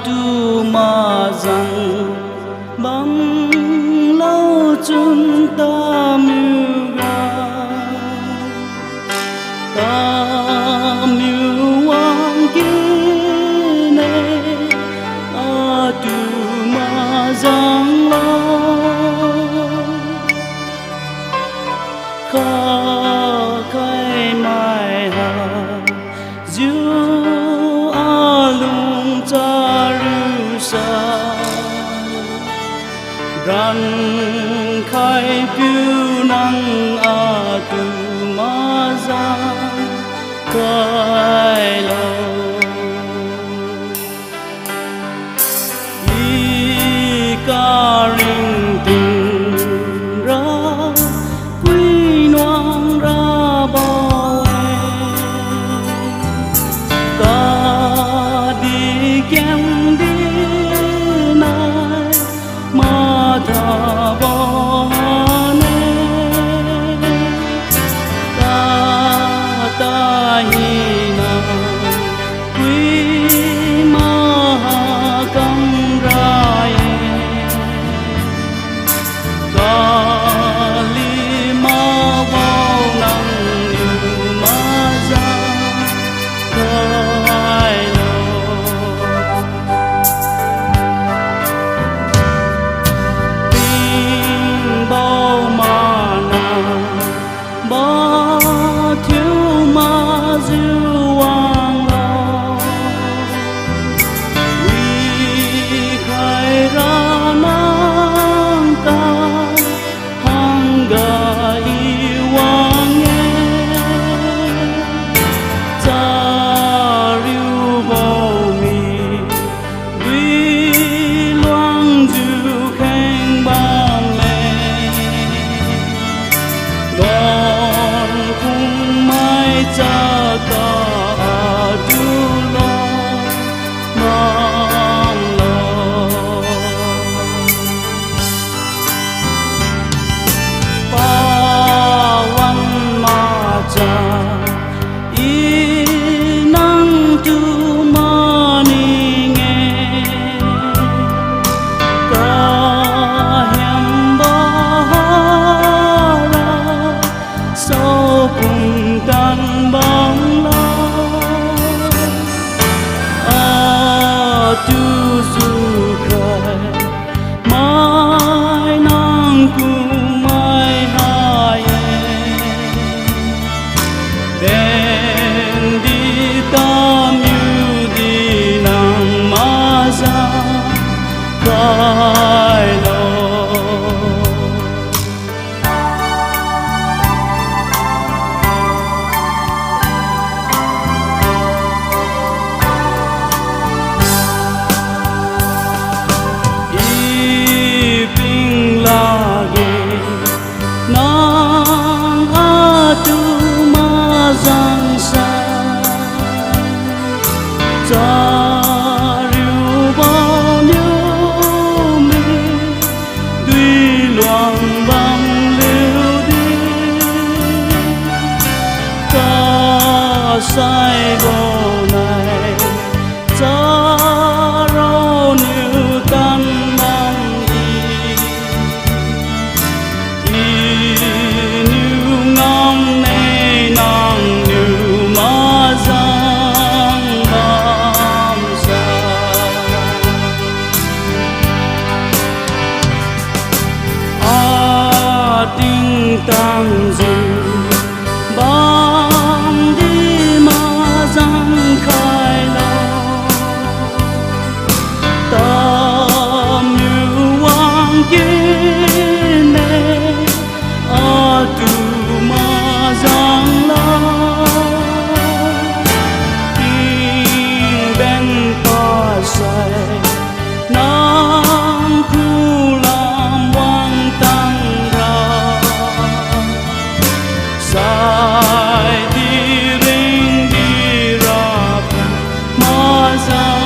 tu ma rằng băng lâu chúng ta mưu ta mưu hoàng kia này tu ma rằng khó khai mai hà diu a lung cha ru sa ran khai piu nang a tu ma za khai lo i ka ring ting ra quy noang ra bao ka đi kem đi nai ma tha bao ne ta hi na quy ma cam ra ka li ma bao nang niu ma za khai lo tình bao ma na ba thiếu ma diu wang lo vi khai ra nang ta hang ga i wang nghe cha riu bao mi vi loang du khen bang mê gòn khung mai cha ca du lo mang lo pa wan ma cha i nang tu ma ni nghe ca hem ba ra sau cùng tan băng la tu su khai mai nang ku mai hai đen đi ta miu đi nang ma za khai lo i ping la ge nang a tu ma zang sa cha riu bao nhiêu mi tuy loang băng liu đi ta sai bao này cha rau niu tan mang i niu ngam nei nang niu ma zang bam sa a ting tang zu bam đi ma zang khai lo ta miu wang kia ne a tu ma zang la tình bên ta sai nang khu lam wang tăng ra sai đi ring đi ra ma zang